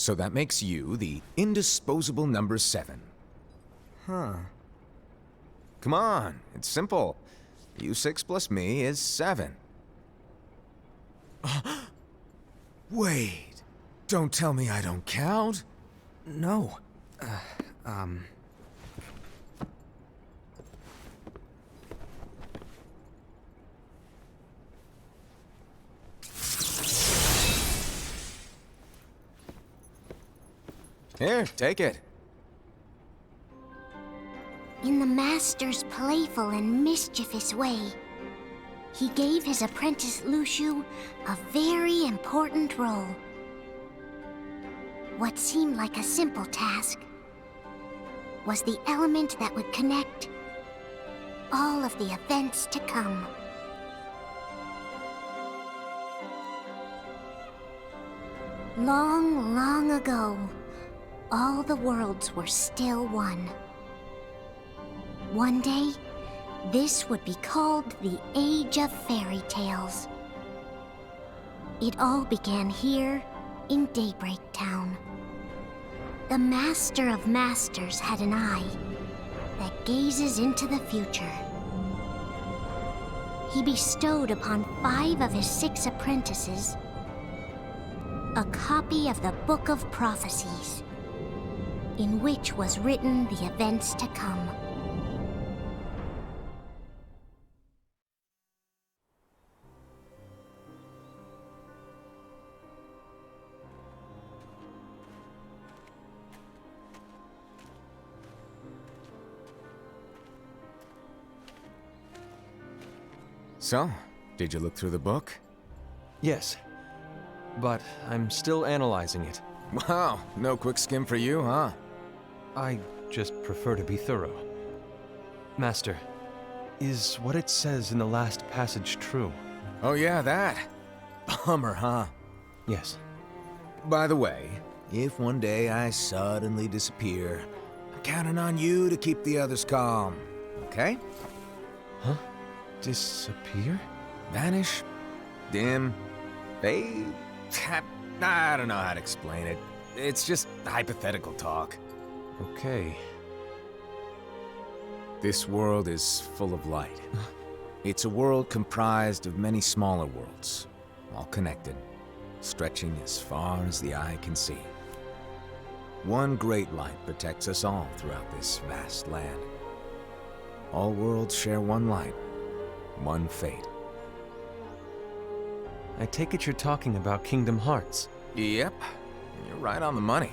So that makes you the indisposable number 7. Huh. Come on, it's simple. U6 plus me is 7. Wait, don't tell me I don't count? No. Here, take it. In the Master's playful and mischievous way, he gave his apprentice Luciu a very important role. What seemed like a simple task was the element that would connect all of the events to come. Long, long ago, all the worlds were still one. One day, this would be called the Age of Fairy Tales. It all began here in Daybreak Town. The Master of Masters had an eye that gazes into the future. He bestowed upon 5 of his 6 apprentices a copy of the Book of Prophecies, in which was written the events to come. So, did you look through the book? Yes. But I'm still analyzing it. Wow, no quick skim for you, huh? I just prefer to be thorough. Master, is what it says in the last passage true? Oh yeah, that. Bummer, huh? Yes. By the way, if one day I suddenly disappear, I'm counting on you to keep the others calm, okay? Huh? Disappear? Vanish, dim, fade. I don't know how to explain it. It's just hypothetical talk. Okay. This world is full of light. It's a world comprised of many smaller worlds, all connected, stretching as far as the eye can see. One great light protects us all throughout this vast land. All worlds share one light, one fate. I take it you're talking about Kingdom Hearts. Yep, you're right on the money.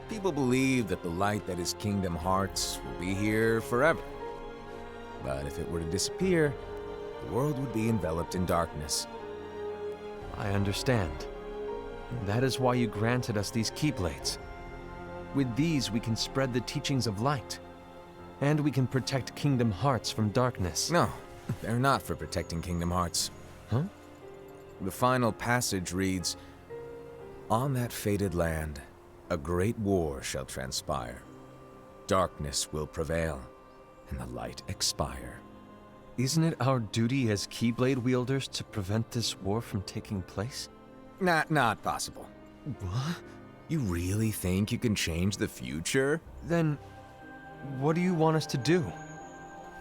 People believe that the light that is Kingdom Hearts will be here forever. But if it were to disappear, the world would be enveloped in darkness. I understand. That is why you granted us these keyblades. With these, we can spread the teachings of light. And we can protect Kingdom Hearts from darkness. No, they're not for protecting Kingdom Hearts. Huh? The final passage reads, "On that fated land, a great war shall transpire. Darkness will prevail, and the light expire." Isn't it our duty as keyblade wielders to prevent this war from taking place? Not possible. What? You really think you can change the future? Then, what do you want us to do?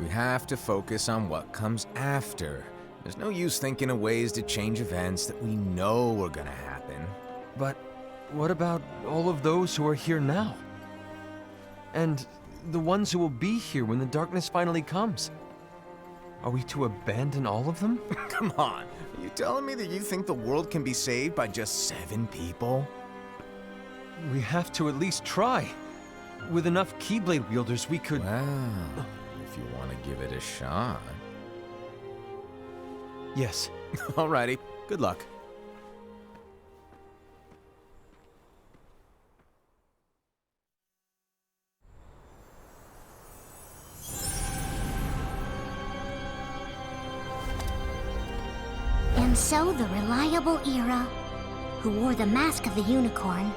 We have to focus on what comes after. There's no use thinking of ways to change events that we know are gonna happen. But what about all of those who are here now? And the ones who will be here when the darkness finally comes? Are we to abandon all of them? Come on, are you telling me that you think the world can be saved by just 7 people? We have to at least try. With enough keyblade wielders, we could... Well, if you want to give it a shot. Yes. Alrighty, good luck. And so the reliable Era, who wore the mask of the unicorn,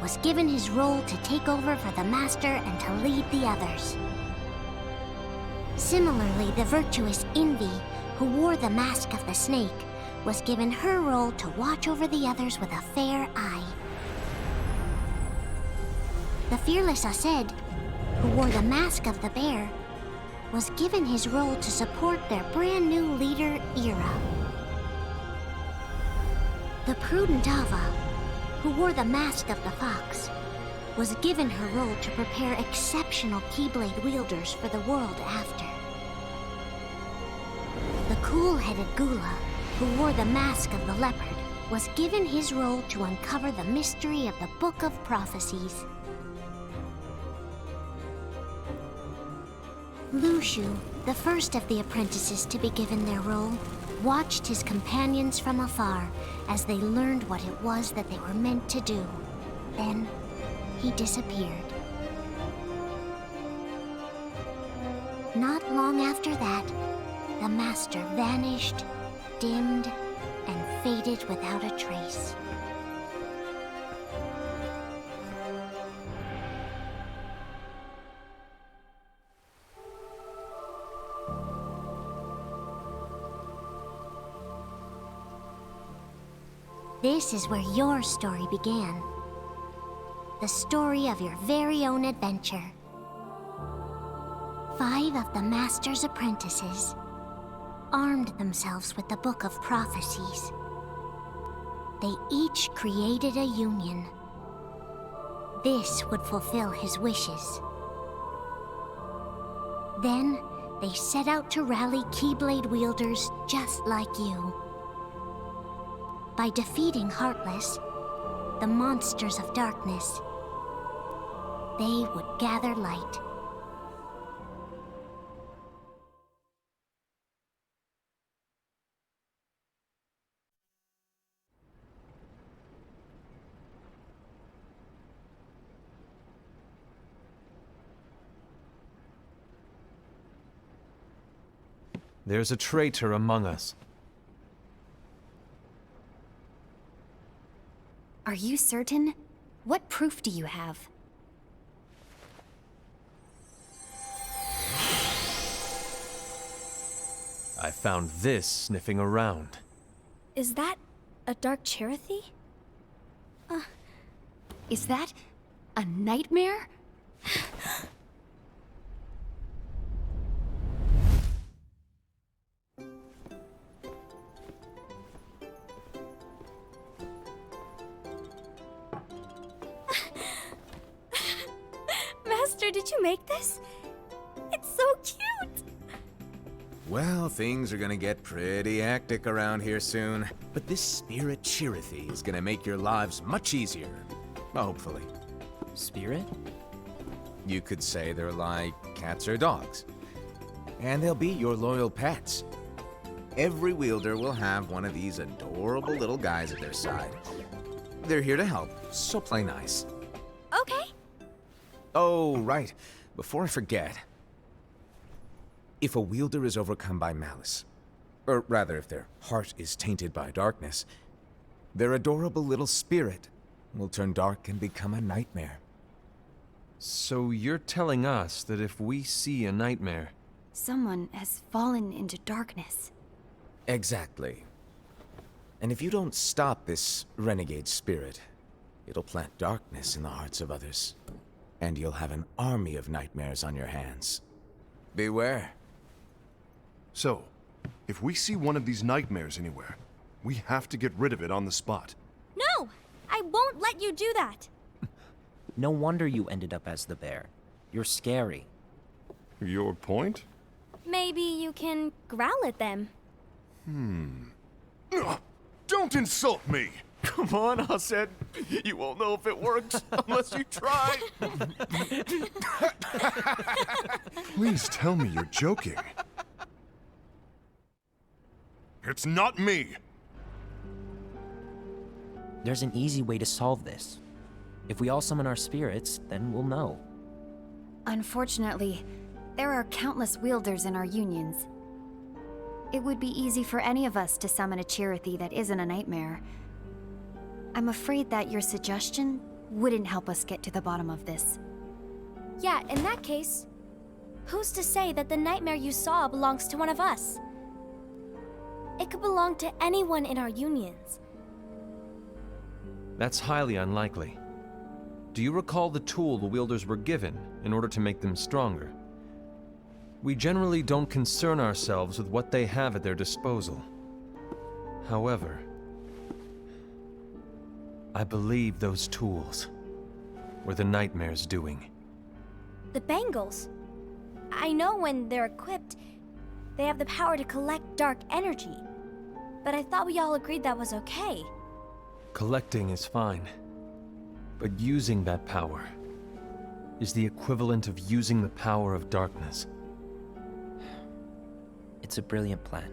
was given his role to take over for the Master and to lead the others. Similarly, the virtuous Envy, who wore the mask of the snake, was given her role to watch over the others with a fair eye. The fearless Ased, who wore the mask of the bear, was given his role to support their brand new leader, Ira. The prudent Ava, who wore the mask of the fox, was given her role to prepare exceptional keyblade wielders for the world after. The cool-headed Gula, who wore the mask of the leopard, was given his role to uncover the mystery of the Book of Prophecies. Lushu, the first of the apprentices to be given their role, watched his companions from afar as they learned what it was that they were meant to do. Then, he disappeared. Not long after that, the master vanished, dimmed, and faded without a trace. This is where your story began. The story of your very own adventure. 5 of the Master's apprentices armed themselves with the Book of Prophecies. They each created a union. This would fulfill his wishes. Then, they set out to rally Keyblade wielders just like you. By defeating Heartless, the monsters of darkness, they would gather light. There's a traitor among us. Are you certain? What proof do you have? I found this sniffing around. Is that a dark Cherothy? Is that a nightmare? Master, did you make this? It's so cute! Well, things are gonna get pretty hectic around here soon. But this spirit Cherothy is gonna make your lives much easier. Hopefully. Spirit? You could say they're like cats or dogs. And they'll be your loyal pets. Every wielder will have one of these adorable little guys at their side. They're here to help, so play nice. Okay. Oh, right. Before I forget. If a wielder is overcome by malice, or rather if their heart is tainted by darkness, their adorable little spirit will turn dark and become a nightmare. So you're telling us that if we see a nightmare... Someone has fallen into darkness. Exactly. And if you don't stop this renegade spirit, it'll plant darkness in the hearts of others. And you'll have an army of nightmares on your hands. Beware. So, if we see one of these nightmares anywhere, we have to get rid of it on the spot. No! I won't let you do that! No wonder you ended up as the bear. You're scary. Your point? Maybe you can growl at them. Ugh, don't insult me! Come on, Ased. You won't know if it works unless you try. Please tell me you're joking. It's not me! There's an easy way to solve this. If we all summon our spirits, then we'll know. Unfortunately, there are countless wielders in our unions. It would be easy for any of us to summon a Cherothy that isn't a nightmare. I'm afraid that your suggestion wouldn't help us get to the bottom of this. Yeah, in that case, who's to say that the nightmare you saw belongs to one of us? It could belong to anyone in our unions. That's highly unlikely. Do you recall the tool the wielders were given in order to make them stronger? We generally don't concern ourselves with what they have at their disposal. However, I believe those tools were the Nightmare's doing. The bangles. I know when they're equipped, they have the power to collect dark energy. But I thought we all agreed that was okay. Collecting is fine, but using that power is the equivalent of using the power of darkness. It's a brilliant plan.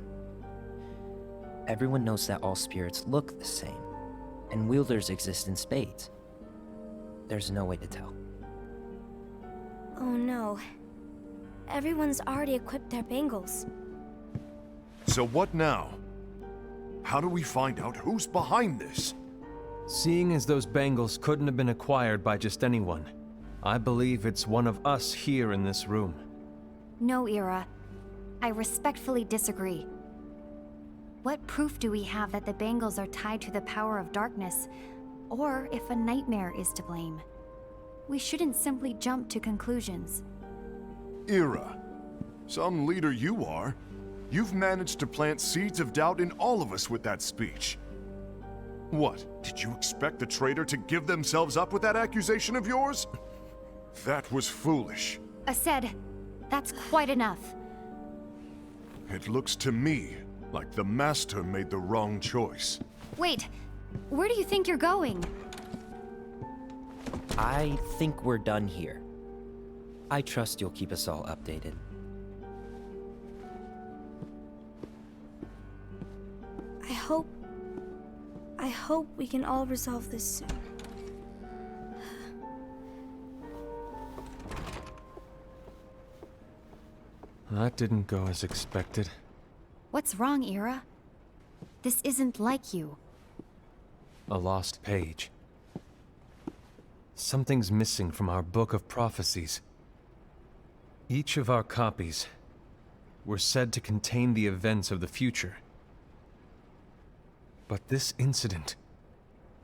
Everyone knows that all spirits look the same, and wielders exist in spades. There's no way to tell. Oh no. Everyone's already equipped their bangles. So what now? How do we find out who's behind this? Seeing as those bangles couldn't have been acquired by just anyone, I believe it's one of us here in this room. No, Ira. I respectfully disagree. What proof do we have that the bangles are tied to the power of darkness, or if a nightmare is to blame? We shouldn't simply jump to conclusions. Ira, some leader you are. You've managed to plant seeds of doubt in all of us with that speech. What, did you expect the traitor to give themselves up with that accusation of yours? That was foolish. Aced, that's quite enough. It looks to me like the Master made the wrong choice. Wait, where do you think you're going? I think we're done here. I trust you'll keep us all updated. I hope we can all resolve this soon. That didn't go as expected. What's wrong, Ira? This isn't like you. A lost page. Something's missing from our book of prophecies. Each of our copies were said to contain the events of the future. But this incident,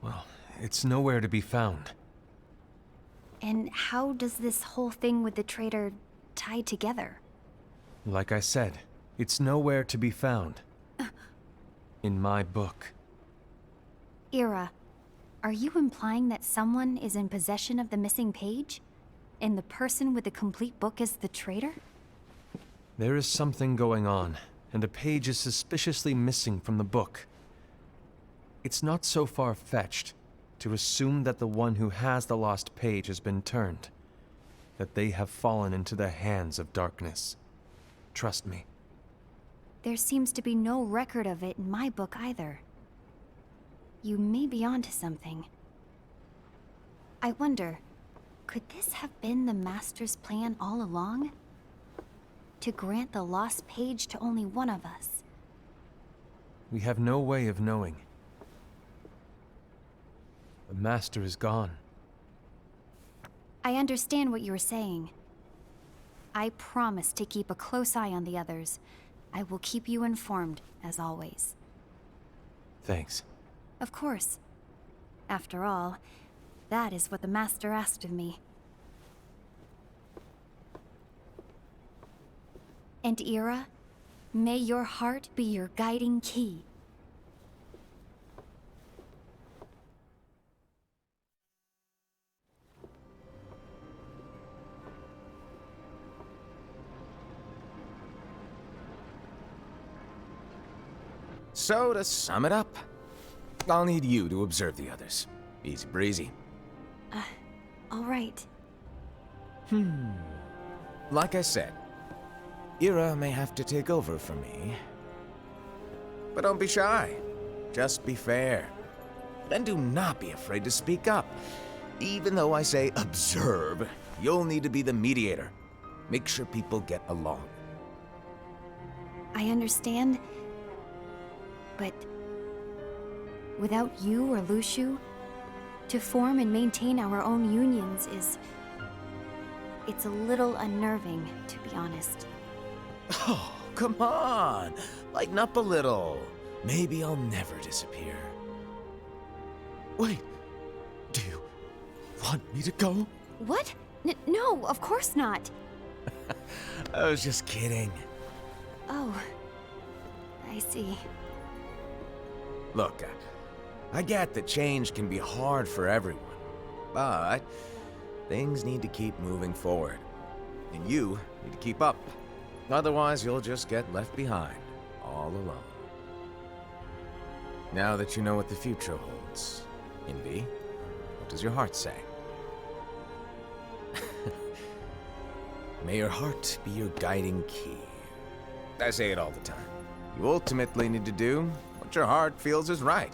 well, it's nowhere to be found. And how does this whole thing with the traitor tie together? Like I said, it's nowhere to be found. In my book. Ira, are you implying that someone is in possession of the missing page? And the person with the complete book is the traitor? There is something going on, and a page is suspiciously missing from the book. It's not so far-fetched to assume that the one who has the lost page has been turned, that they have fallen into the hands of darkness. Trust me. There seems to be no record of it in my book either. You may be onto something. I wonder, could this have been the Master's plan all along? To grant the lost page to only one of us? We have no way of knowing. The Master is gone. I understand what you're saying. I promise to keep a close eye on the others. I will keep you informed, as always. Thanks. Of course. After all, that is what the Master asked of me. And Ira, may your heart be your guiding key. So, to sum it up, I'll need you to observe the others. Easy breezy. All right. Like I said, Ira may have to take over for me. But don't be shy. Just be fair. And do not be afraid to speak up. Even though I say observe, you'll need to be the mediator. Make sure people get along. I understand. But without you or Luciu, to form and maintain our own unions it's a little unnerving, to be honest. Oh, come on. Lighten up a little. Maybe I'll never disappear. Wait. Do you want me to go? What? No, of course not. I was just kidding. Oh, I see. Look, I get that change can be hard for everyone, but things need to keep moving forward. And you need to keep up. Otherwise, you'll just get left behind, all alone. Now that you know what the future holds, Envy, what does your heart say? May your heart be your guiding key. I say it all the time. You ultimately need to do what your heart feels is right.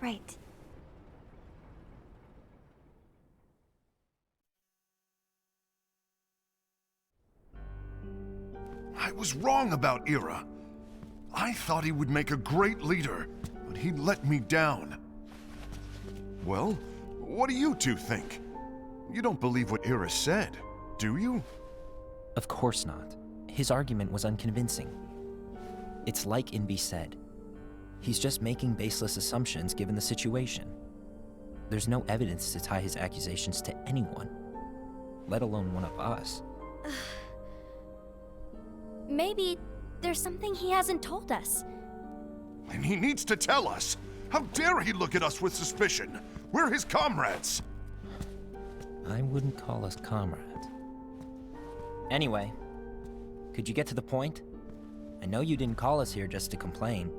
Right. I was wrong about Ira. I thought he would make a great leader, but he let me down. Well, what do you two think? You don't believe what Ira said, do you? Of course not. His argument was unconvincing. It's like Invi said. He's just making baseless assumptions given the situation. There's no evidence to tie his accusations to anyone, let alone one of us. Maybe there's something he hasn't told us. And he needs to tell us. How dare he look at us with suspicion? We're his comrades. I wouldn't call us comrades. Anyway, could you get to the point? I know you didn't call us here just to complain.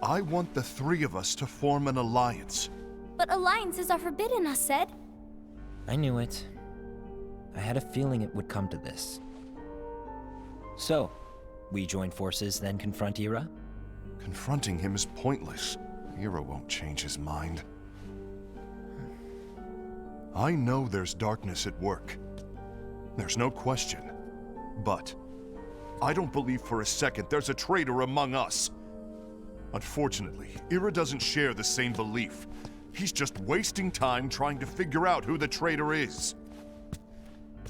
I want the three of us to form an alliance. But alliances are forbidden, us said. I knew it. I had a feeling it would come to this. So, we join forces, then confront Ira? Confronting him is pointless. Ira won't change his mind. I know there's darkness at work. There's no question. But I don't believe for a second there's a traitor among us. Unfortunately, Ira doesn't share the same belief. He's just wasting time trying to figure out who the traitor is.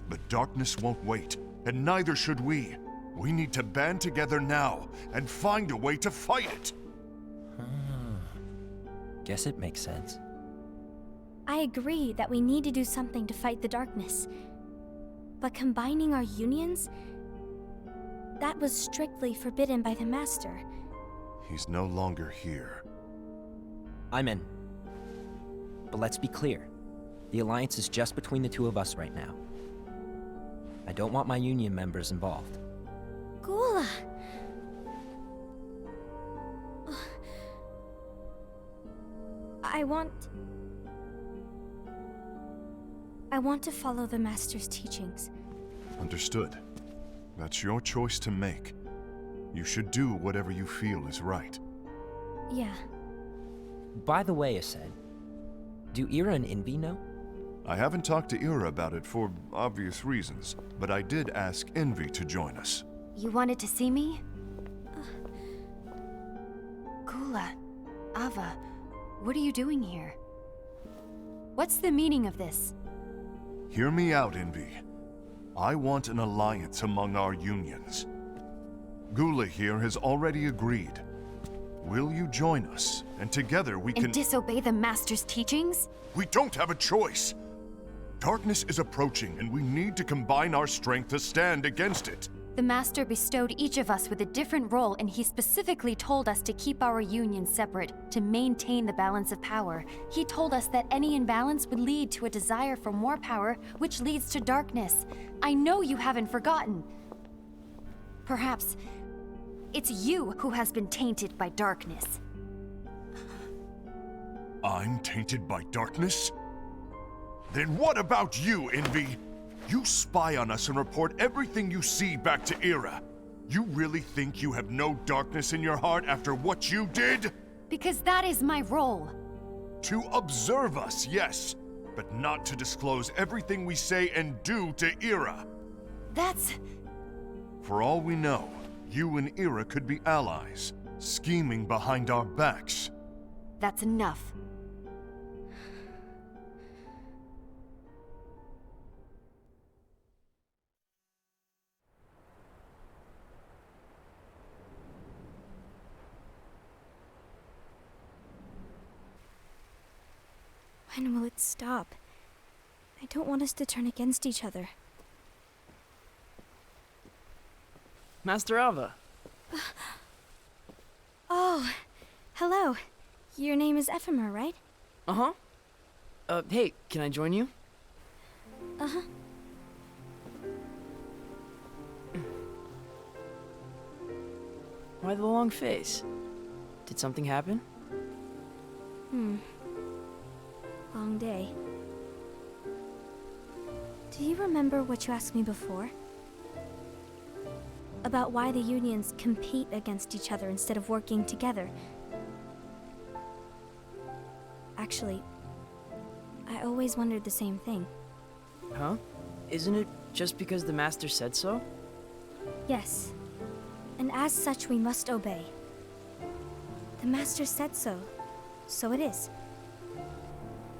But darkness won't wait, and neither should we. We need to band together now and find a way to fight it. Guess it makes sense. I agree that we need to do something to fight the darkness. But combining our unions? That was strictly forbidden by the Master. He's no longer here. I'm in. But let's be clear. The alliance is just between the two of us right now. I don't want my union members involved. Gula! I want to follow the Master's teachings. Understood. That's your choice to make. You should do whatever you feel is right. Yeah. By the way, Ased, do Ira and Invi know? I haven't talked to Ira about it for obvious reasons, but I did ask Envy to join us. You wanted to see me? Gula, Ava, what are you doing here? What's the meaning of this? Hear me out, Envy. I want an alliance among our unions. Gula here has already agreed. Will you join us? And together we can— And disobey the Master's teachings? We don't have a choice! Darkness is approaching, and we need to combine our strength to stand against it. The Master bestowed each of us with a different role, and he specifically told us to keep our union separate, to maintain the balance of power. He told us that any imbalance would lead to a desire for more power, which leads to darkness. I know you haven't forgotten. Perhaps it's you who has been tainted by darkness. I'm tainted by darkness? Then what about you, Envy? You spy on us and report everything you see back to Ira. You really think you have no darkness in your heart after what you did? Because that is my role. To observe us, yes, but not to disclose everything we say and do to Ira. That's... For all we know, you and Ira could be allies, scheming behind our backs. that's enough. When will it stop? I don't want us to turn against each other. Master Alva. Oh, hello. Your name is Ephemer, right? Uh-huh. Hey, can I join you? Uh-huh. Why the long face? Did something happen? Long day. Do you remember what you asked me before? About why the unions compete against each other instead of working together. Actually, I always wondered the same thing. Huh? Isn't it just because the Master said so? Yes. And as such, we must obey. The Master said so, so it is.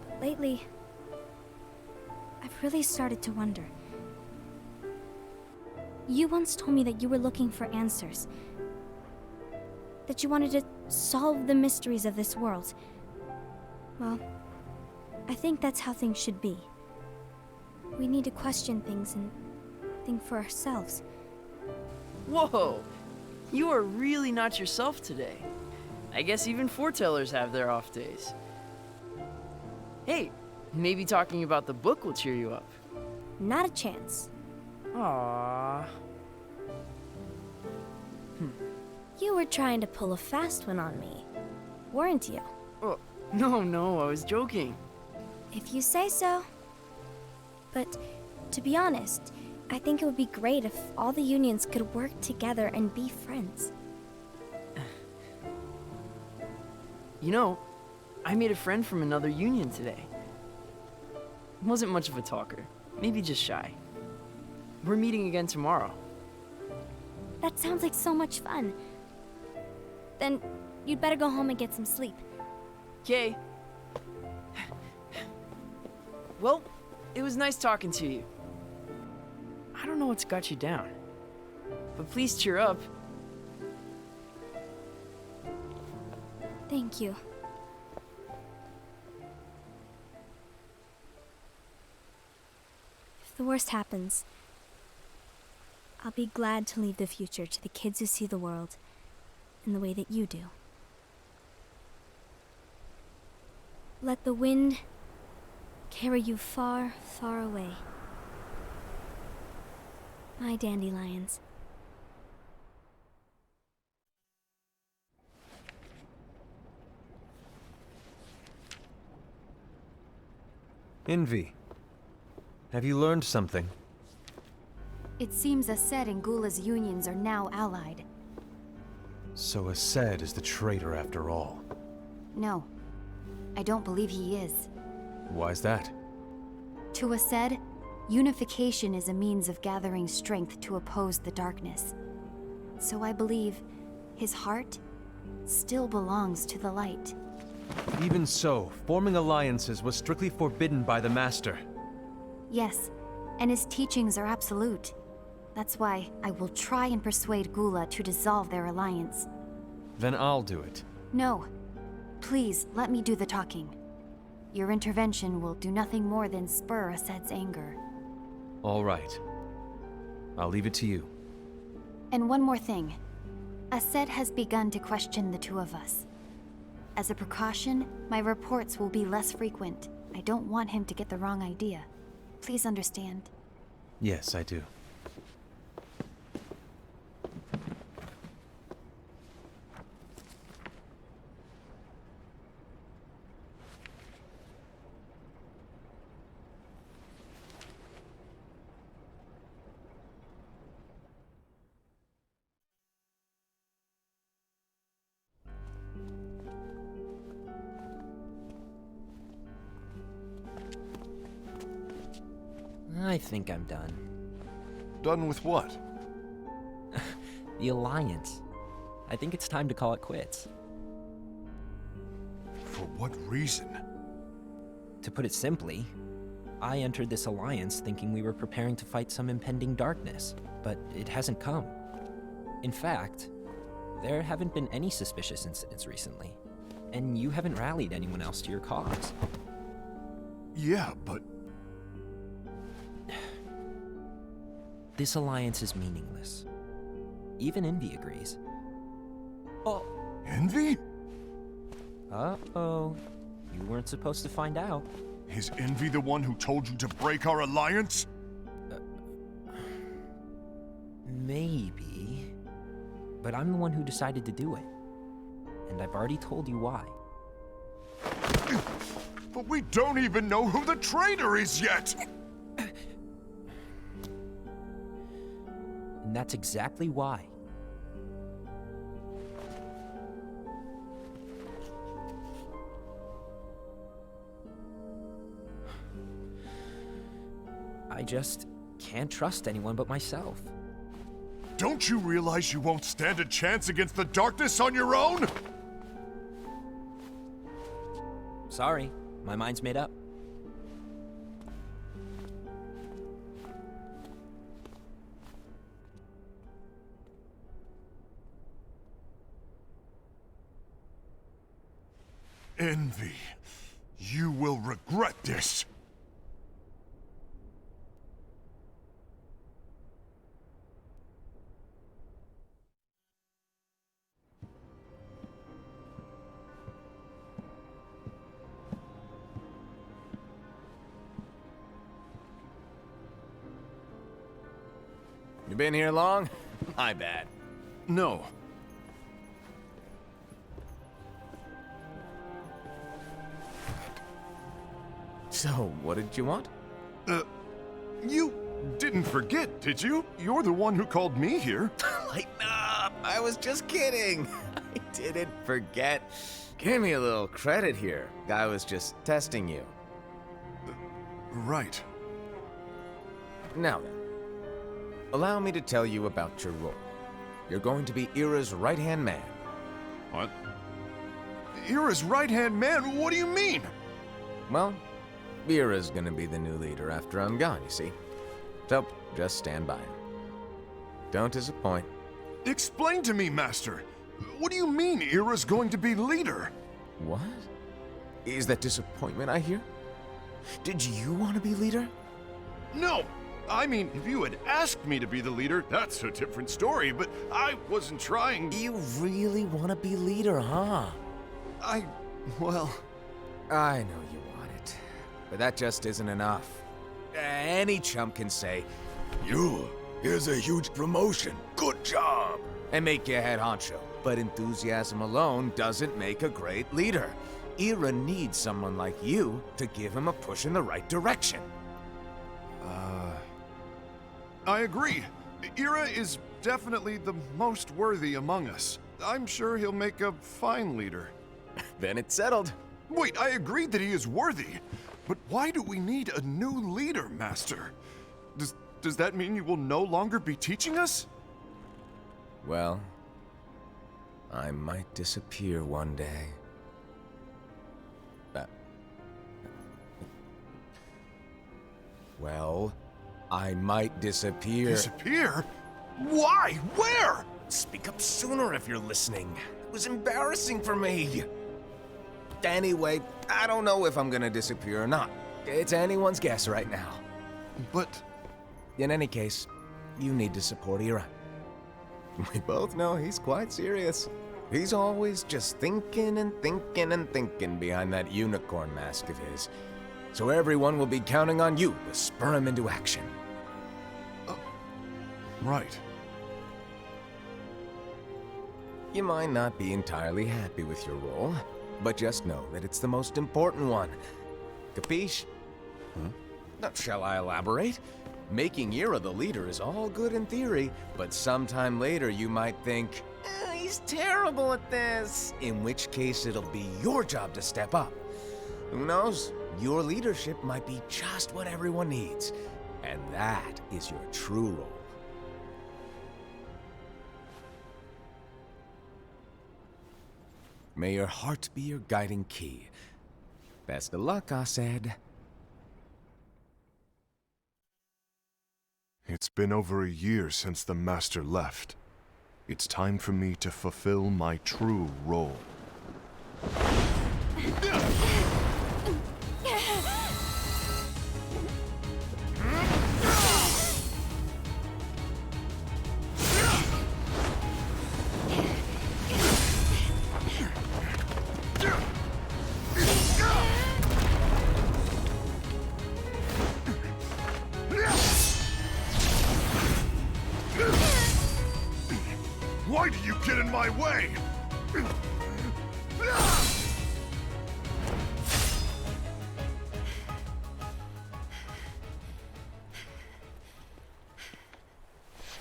But lately, I've really started to wonder. You once told me that you were looking for answers. That you wanted to solve the mysteries of this world. Well, I think that's how things should be. We need to question things and think for ourselves. Whoa! You are really not yourself today. I guess even foretellers have their off days. Hey, maybe talking about the book will cheer you up. Not a chance. Aww. You were trying to pull a fast one on me, weren't you? Oh, no, I was joking. If you say so. But to be honest, I think it would be great if all the unions could work together and be friends. You know, I made a friend from another union today. Wasn't much of a talker, maybe just shy. We're meeting again tomorrow. That sounds like so much fun. Then you'd better go home and get some sleep. Okay. Well, it was nice talking to you. I don't know what's got you down, but please cheer up. Thank you. If the worst happens, I'll be glad to leave the future to the kids who see the world in the way that you do. Let the wind carry you far, far away. My dandelions. Envy. Have you learned something? It seems Ased and Gula's unions are now allied. So Ased is the traitor after all. No, I don't believe he is. Why's that? To Ased, unification is a means of gathering strength to oppose the darkness. So I believe his heart still belongs to the light. Even so, forming alliances was strictly forbidden by the Master. Yes, and his teachings are absolute. That's why I will try and persuade Gula to dissolve their alliance. Then I'll do it. No. Please, let me do the talking. Your intervention will do nothing more than spur Ased's anger. All right. I'll leave it to you. And one more thing. Ased has begun to question the two of us. As a precaution, my reports will be less frequent. I don't want him to get the wrong idea. Please understand. Yes, I do. I think I'm done. Done with what? The Alliance. I think it's time to call it quits. For what reason? To put it simply, I entered this alliance thinking we were preparing to fight some impending darkness, but it hasn't come. In fact, there haven't been any suspicious incidents recently, and you haven't rallied anyone else to your cause. Yeah, but This alliance is meaningless. Even Envy agrees. Oh. Envy? Uh-oh. You weren't supposed to find out. Is Envy the one who told you to break our alliance? Maybe. But I'm the one who decided to do it. And I've already told you why. But we don't even know who the traitor is yet! And that's exactly why. I just can't trust anyone but myself. Don't you realize you won't stand a chance against the darkness on your own? Sorry, my mind's made up. Envy, you will regret this. You been here long? My bad. No. So, what did you want? You didn't forget, did you? You're the one who called me here. Lighten up! I was just kidding. I didn't forget. Give me a little credit here. I was just testing you. Right. Now then, allow me to tell you about your role. You're going to be Ira's right-hand man. What? Ira's right-hand man? What do you mean? Well, Ira's gonna be the new leader after I'm gone, you see. So, just stand by him. Don't disappoint. Explain to me, Master. What do you mean Ira's going to be leader? What? Is that disappointment I hear? Did you want to be leader? No! I mean, if you had asked me to be the leader, that's a different story, but I wasn't trying. You really want to be leader, huh? Well... I know you want it, but that just isn't enough. Any chump can say, here's a huge promotion, good job, and make you head honcho. But enthusiasm alone doesn't make a great leader. Ira needs someone like you to give him a push in the right direction. I agree. Ira is definitely the most worthy among us. I'm sure he'll make a fine leader. Then it's settled. Wait, I agreed that he is worthy. But why do we need a new leader, Master? Does that mean you will no longer be teaching us? Well, I might disappear one day. Well, I might disappear. Disappear? Why? Where? Speak up sooner if you're listening. It was embarrassing for me. Anyway, I don't know if I'm gonna disappear or not. It's anyone's guess right now. But... In any case, you need to support Ira. We both know he's quite serious. He's always just thinking and thinking and thinking behind that unicorn mask of his. So everyone will be counting on you to spur him into action. Right. You might not be entirely happy with your role, but just know that it's the most important one. Capiche? Shall I elaborate? Making Ira the leader is all good in theory, but sometime later you might think, he's terrible at this. In which case it'll be your job to step up. Who knows? Your leadership might be just what everyone needs. And that is your true role. May your heart be your guiding key. Best of luck, I said. It's been over a year since the Master left. It's time for me to fulfill my true role. my way!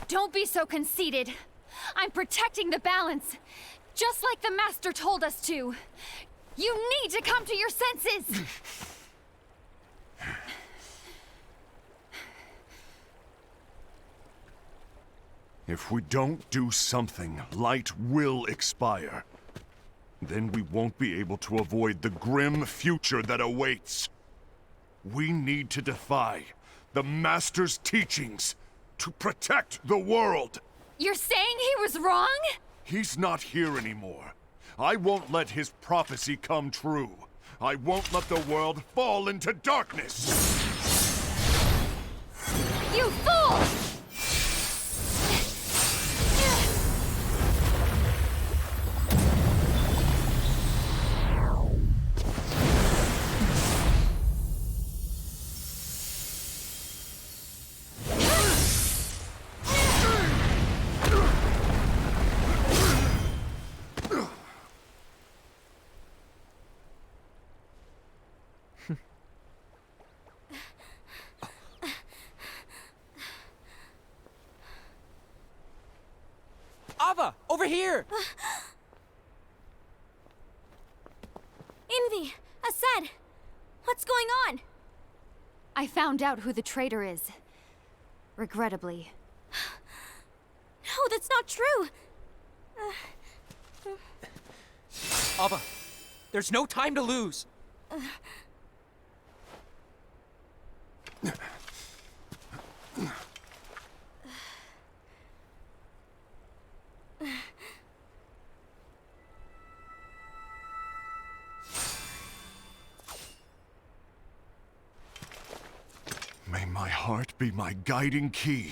Don't be so conceited. I'm protecting the balance, just like the Master told us to. You need to come to your senses! If we don't do something, light will expire. Then we won't be able to avoid the grim future that awaits. We need to defy the Master's teachings to protect the world. You're saying he was wrong? He's not here anymore. I won't let his prophecy come true. I won't let the world fall into darkness. You fool! Ava, over here! Envy! Ased! What's going on? I found out who the traitor is. Regrettably. No, that's not true! Ava, there's no time to lose. May my heart be my guiding key.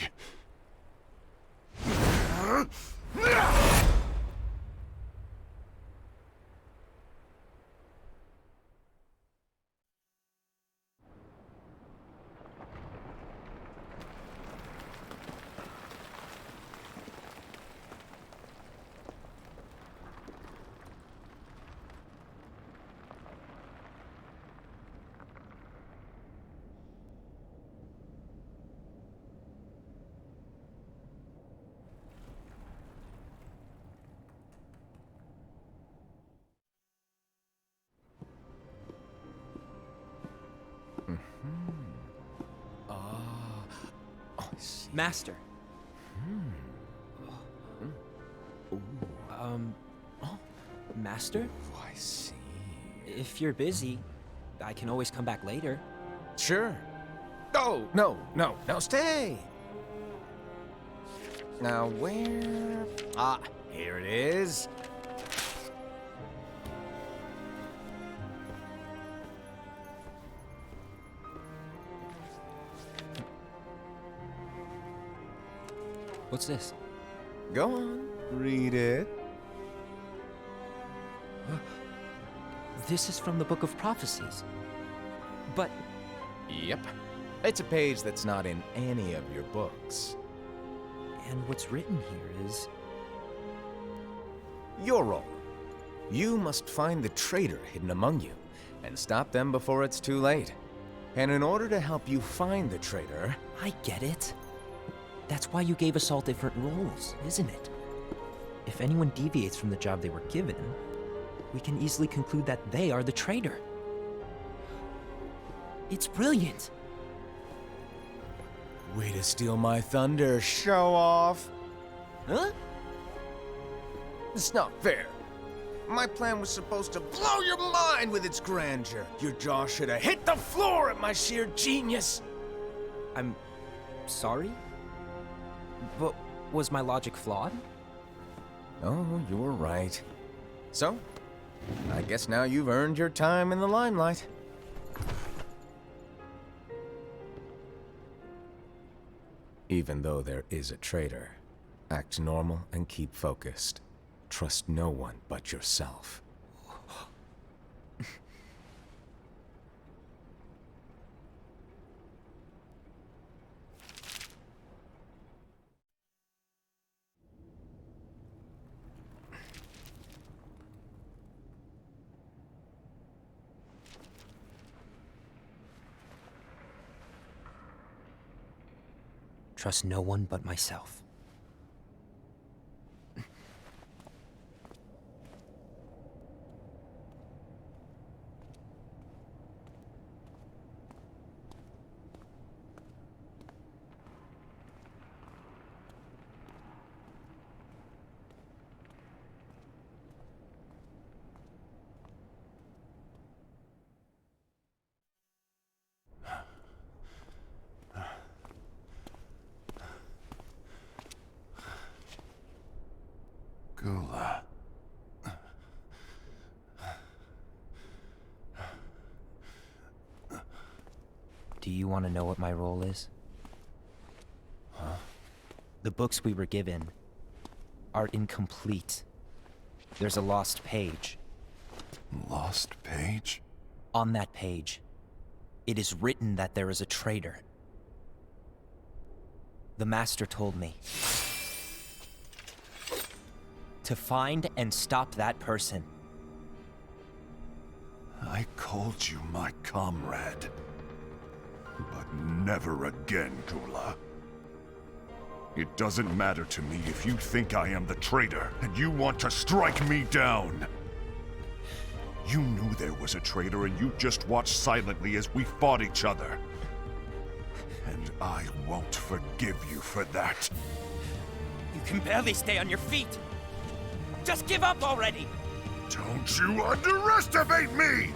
Master. Master? Oh, I see. If you're busy, I can always come back later. Sure. Oh, no, stay! Now, where... Ah, here it is. What's this? Go on, read it. This is from the Book of Prophecies. But Yep. It's a page that's not in any of your books. and what's written here is... Your role. You must find the traitor hidden among you, and stop them before it's too late. And in order to help you find the traitor... I get it. That's why you gave us all different roles, isn't it? If anyone deviates from the job they were given, we can easily conclude that they are the traitor. It's brilliant. Way to steal my thunder, show off. Huh? It's not fair. My plan was supposed to blow your mind with its grandeur. Your jaw should have hit the floor at my sheer genius. I'm sorry? But was my logic flawed? Oh, you were right. So, I guess now you've earned your time in the limelight. Even though there is a traitor, act normal and keep focused. Trust no one but yourself. trust no one but myself. Gula. Do you want to know what my role is? Huh? The books we were given are incomplete. There's a lost page. Lost page? On that page, it is written that there is a traitor. The Master told me to find and stop that person. I called you my comrade. But never again, Gula. It doesn't matter to me if you think I am the traitor, and you want to strike me down. You knew there was a traitor, and you just watched silently as we fought each other. And I won't forgive you for that. You can barely stay on your feet. Just give up already! Don't you underestimate me!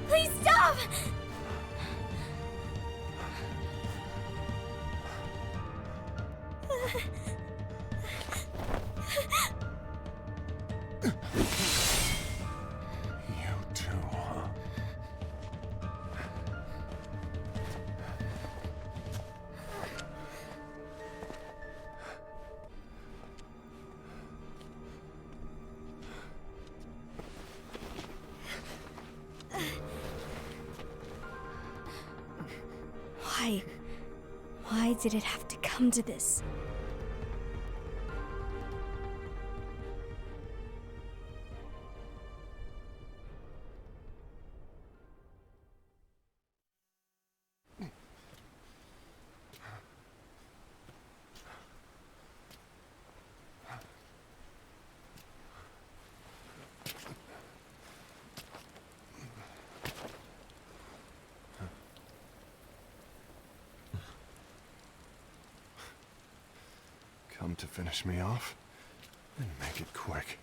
Please stop! You too, huh? Why? Why did it have to come to this? Come to finish me off? And make it quick.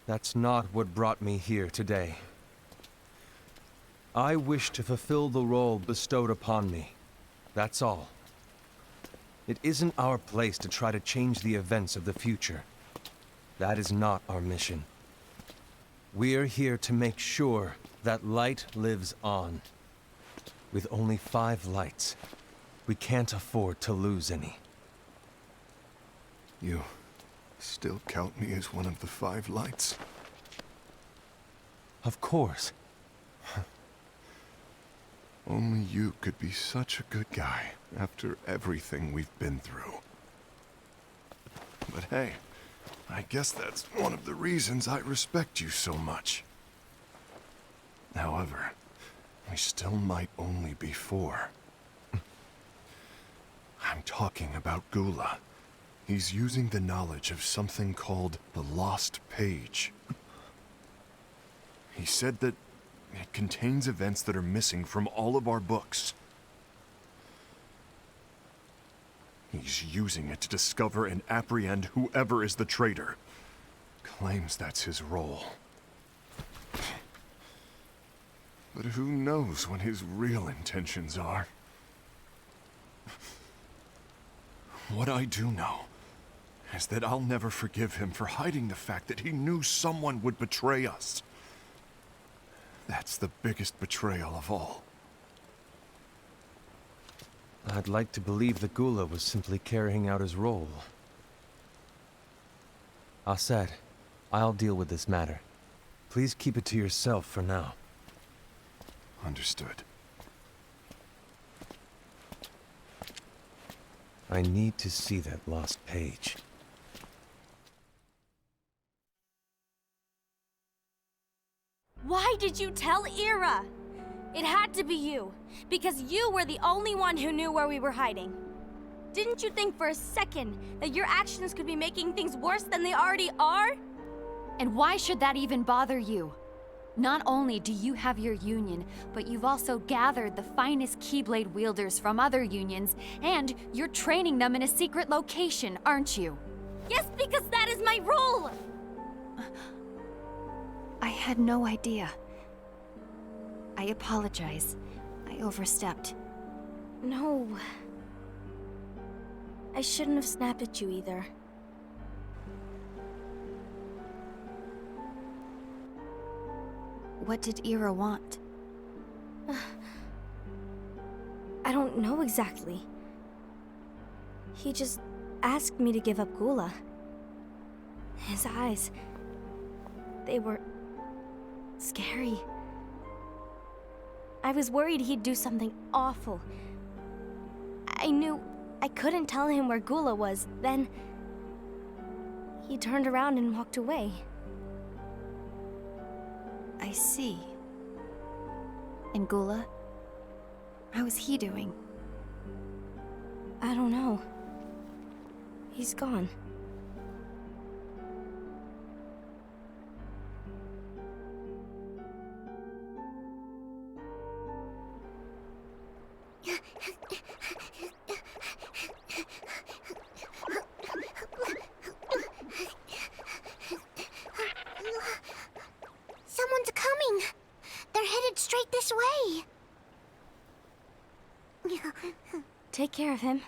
That's not what brought me here today. I wish to fulfill the role bestowed upon me. That's all. It isn't our place to try to change the events of the future. That is not our mission. We're here to make sure that light lives on. With only 5 lights, we can't afford to lose any. You still count me as one of the 5 lights? Of course. Only you could be such a good guy after everything we've been through. But hey, I guess that's one of the reasons I respect you so much. However, we still might only be 4. I'm talking about Gula. He's using the knowledge of something called the Lost Page. He said that it contains events that are missing from all of our books. He's using it to discover and apprehend whoever is the traitor. Claims that's his role. But who knows what his real intentions are? What I do know is that I'll never forgive him for hiding the fact that he knew someone would betray us. That's the biggest betrayal of all. I'd like to believe that Gula was simply carrying out his role. Aset, I'll deal with this matter. Please keep it to yourself for now. Understood. I need to see that lost page. Why did you tell Ira? It had to be you, because you were the only one who knew where we were hiding. Didn't you think for a second that your actions could be making things worse than they already are? And why should that even bother you? Not only do you have your union, but you've also gathered the finest keyblade wielders from other unions, and you're training them in a secret location, aren't you? Yes, because that is my role! I had no idea. I apologize. I overstepped. No. I shouldn't have snapped at you either. What did Ira want? I don't know exactly. He just asked me to give up Gula. His eyes, they were scary. I was worried he'd do something awful. I knew I couldn't tell him where Gula was. Then he turned around and walked away. I see. And Gula? How is he doing? I don't know. He's gone. Someone's coming. They're headed straight this way. Take care of him.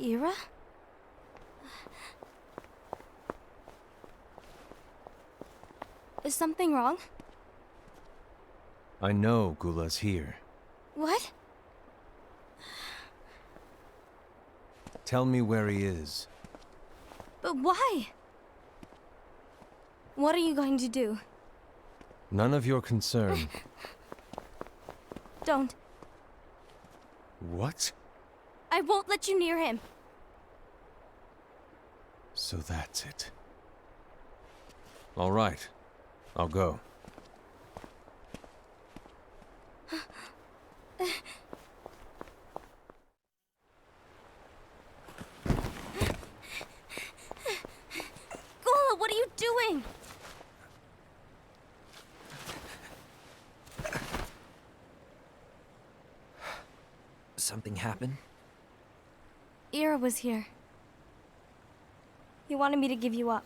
Ira? Is something wrong? I know Gula's here. What? Tell me where he is. But why? What are you going to do? None of your concern. Don't. What? I won't let you near him. So that's it. All right. I'll go. Gula, what are you doing? Something happened? Ira was here. He wanted me to give you up.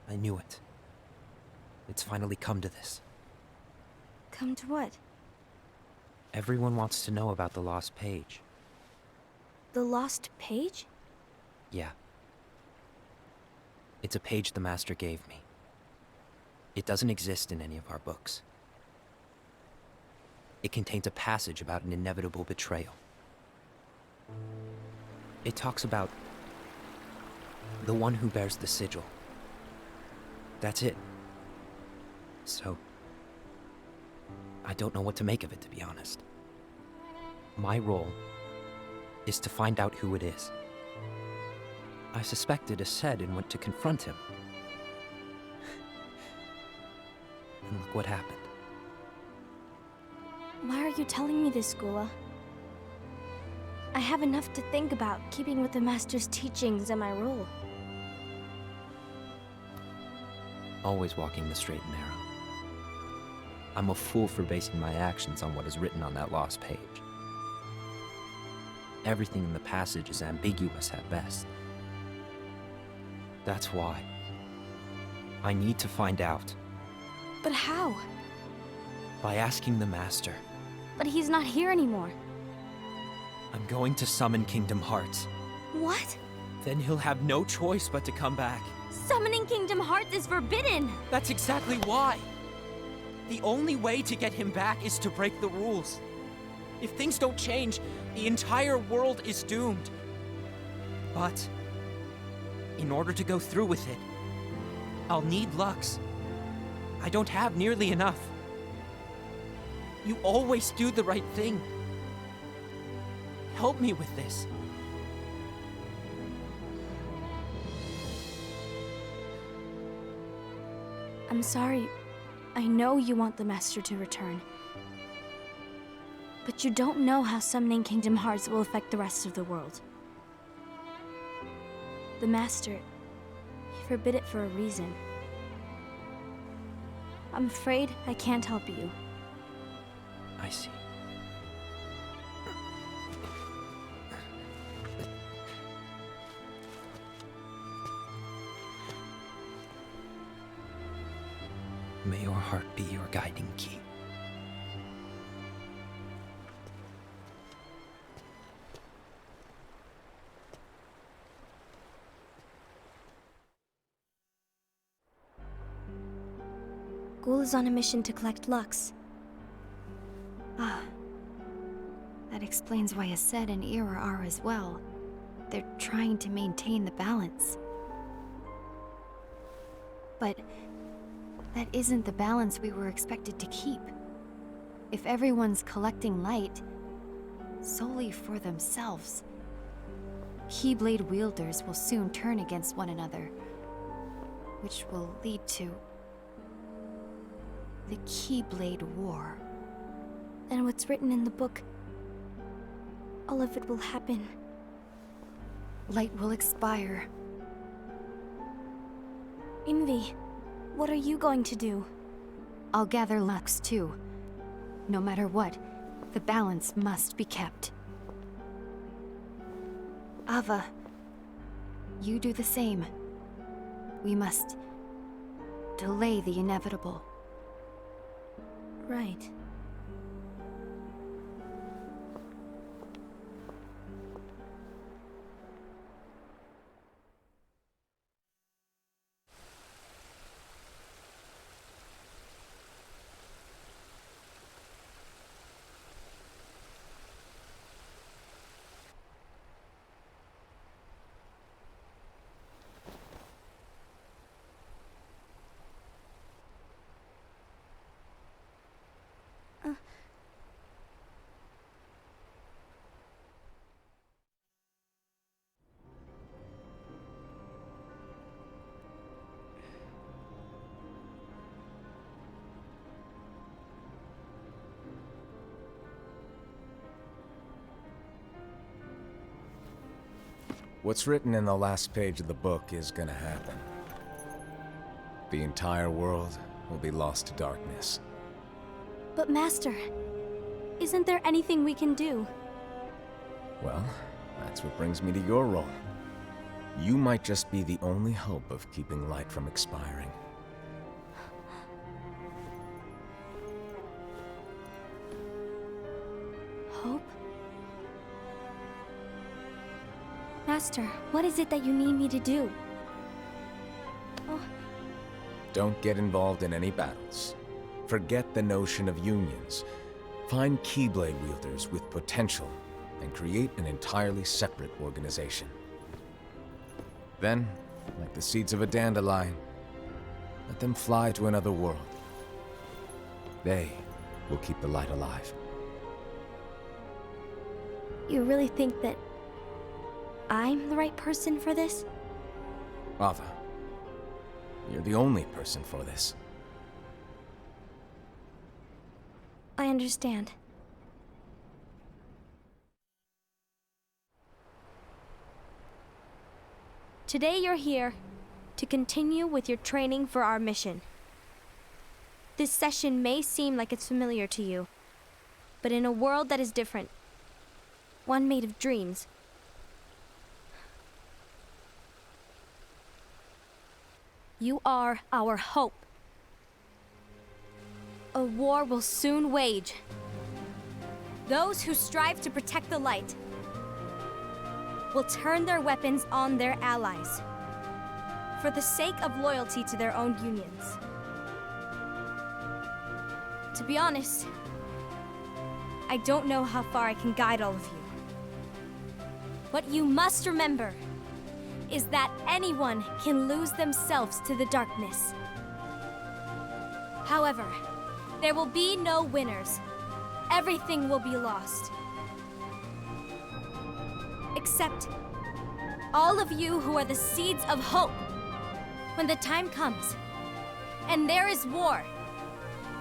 I knew it. It's finally come to this. Come to what? Everyone wants to know about the lost page. The lost page? Yeah. It's a page the Master gave me. It doesn't exist in any of our books. It contains a passage about an inevitable betrayal. It talks about the one who bears the sigil. That's it. So, I don't know what to make of it, to be honest. My role is to find out who it is. I suspected Ased and went to confront him. And look what happened. Why are you telling me this, Gula? I have enough to think about, keeping with the Master's teachings and my role. Always walking the straight and narrow. I'm a fool for basing my actions on what is written on that lost page. Everything in the passage is ambiguous at best. That's why I need to find out. But how? By asking the Master. But he's not here anymore. I'm going to summon Kingdom Hearts. What? Then he'll have no choice but to come back. Summoning Kingdom Hearts is forbidden! That's exactly why. The only way to get him back is to break the rules. If things don't change, the entire world is doomed. But in order to go through with it, I'll need Lux. I don't have nearly enough. You always do the right thing. Help me with this. I'm sorry. I know you want the Master to return. But you don't know how summoning Kingdom Hearts will affect the rest of the world. The Master, he forbid it for a reason. I'm afraid I can't help you. I see. May your heart be your guiding key. Ghoul is on a mission to collect Lux. Ah. That explains why Aced and Ira are as well. They're trying to maintain the balance. But that isn't the balance we were expected to keep. If everyone's collecting light solely for themselves, keyblade wielders will soon turn against one another, which will lead to the Keyblade War. And what's written in the book, all of it will happen. Light will expire. Envy, what are you going to do? I'll gather Lux too. No matter what, the balance must be kept. Ava, you do the same. We must delay the inevitable. Right. What's written in the last page of the book is gonna happen. The entire world will be lost to darkness. But Master, isn't there anything we can do? Well, that's what brings me to your role. You might just be the only hope of keeping light from expiring. Hope? Master, what is it that you need me to do? Oh, Don't get involved in any battles. Forget the notion of unions. Find Keyblade wielders with potential and create an entirely separate organization. Then, like the seeds of a dandelion, let them fly to another world. They will keep the light alive. you really think that I'm the right person for this? Ava, you're the only person for this. I understand. Today you're here to continue with your training for our mission. This session may seem like it's familiar to you, but in a world that is different, one made of dreams, you are our hope. A war will soon wage. Those who strive to protect the light will turn their weapons on their allies for the sake of loyalty to their own unions. To be honest, I don't know how far I can guide all of you. What you must remember is that anyone can lose themselves to the darkness. However, there will be no winners. Everything will be lost. Except all of you who are the seeds of hope. When the time comes, and there is war,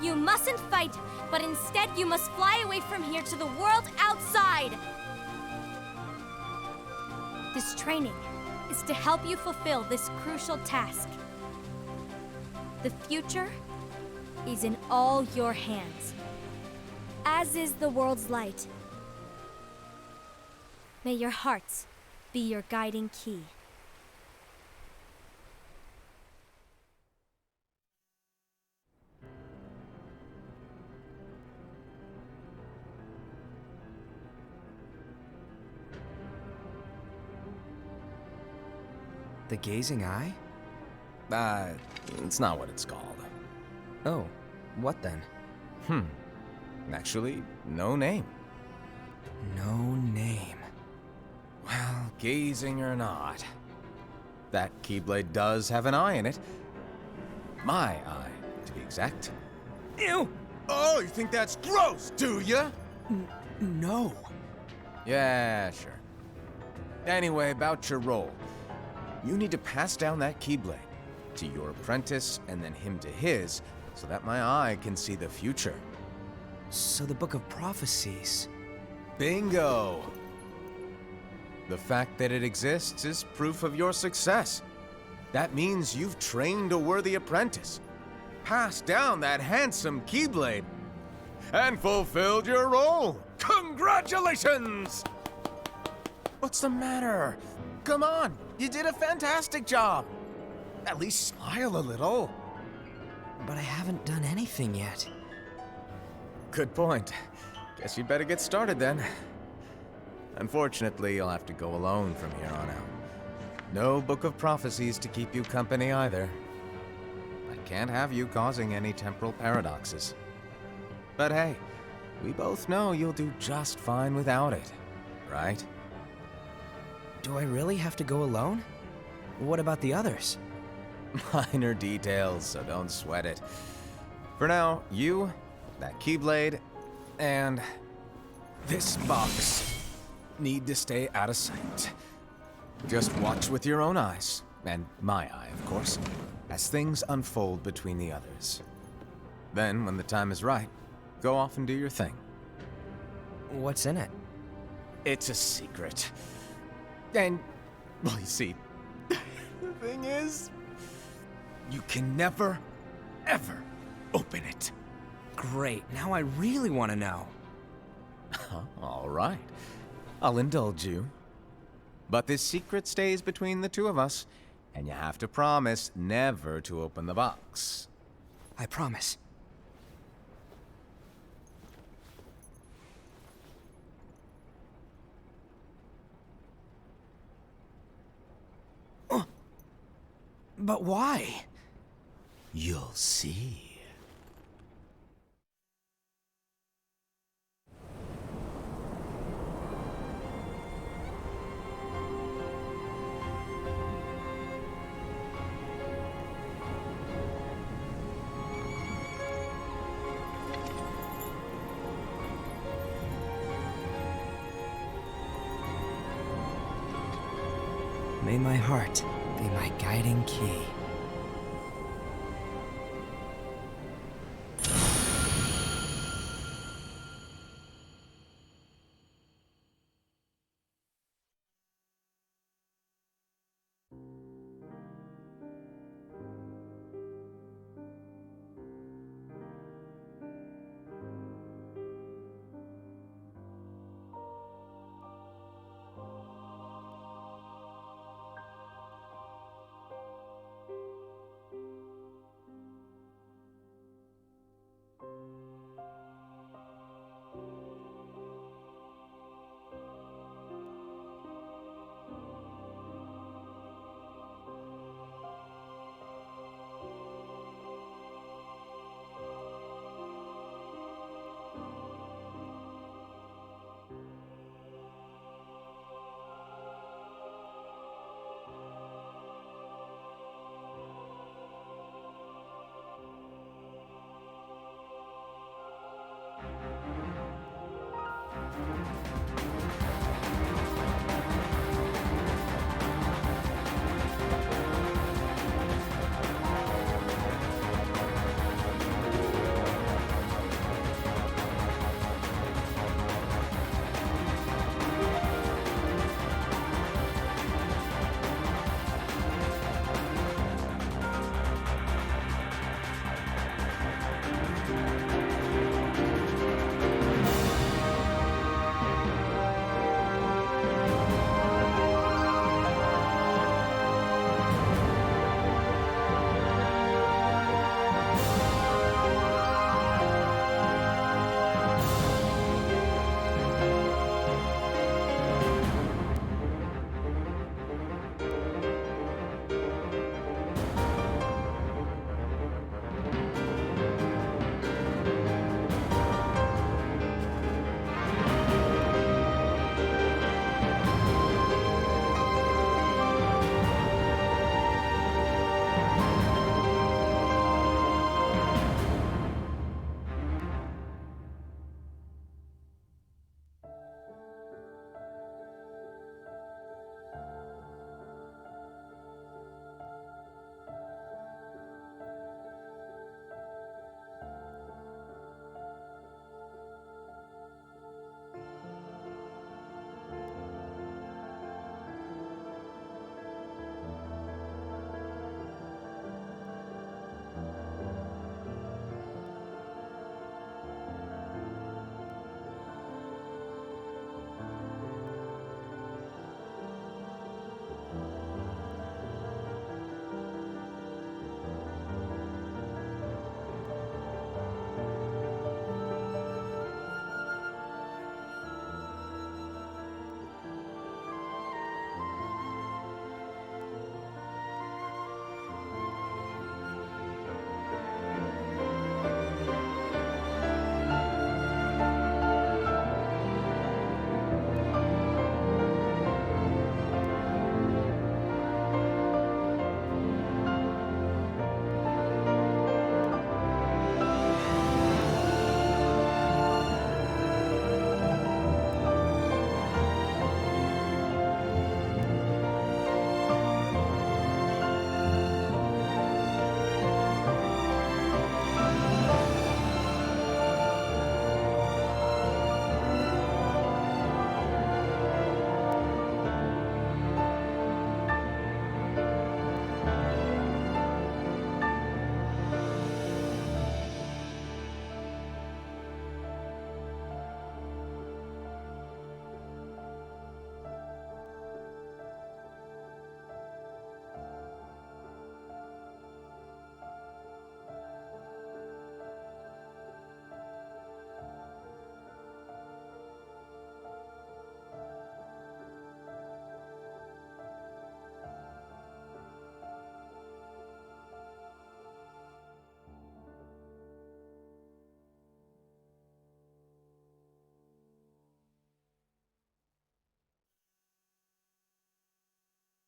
you mustn't fight, but instead you must fly away from here to the world outside. This training is to help you fulfill this crucial task. The future is in all your hands, as is the world's light. May your hearts be your guiding key. The gazing eye? It's not what it's called. Oh, what then? Actually, no name. No name. Well, gazing or not, that keyblade does have an eye in it. My eye, to be exact. Ew! Oh, you think that's gross, do ya? No. Yeah, sure. Anyway, about your role. You need to pass down that keyblade to your apprentice and then him to his, so that my eye can see the future. So the Book of Prophecies. Bingo! The fact that it exists is proof of your success. That means you've trained a worthy apprentice, passed down that handsome keyblade, and fulfilled your role. Congratulations! What's the matter? Come on, you did a fantastic job. At least smile a little. But I haven't done anything yet. Good point. Guess you'd better get started then. Unfortunately, you'll have to go alone from here on out. No Book of Prophecies to keep you company either. I can't have you causing any temporal paradoxes. But hey, we both know you'll do just fine without it, right? Do I really have to go alone? What about the others? Minor details, so don't sweat it. For now, you, that keyblade, and this box need to stay out of sight. Just watch with your own eyes, and my eye, of course, as things unfold between the others. Then, when the time is right, go off and do your thing. What's in it? It's a secret. And, well, you see, the thing is, you can never, ever open it. Great, now I really want to know. All right. I'll indulge you. But this secret stays between the two of us, and you have to promise never to open the box. I promise. But why? You'll see. May my heart be my guiding key.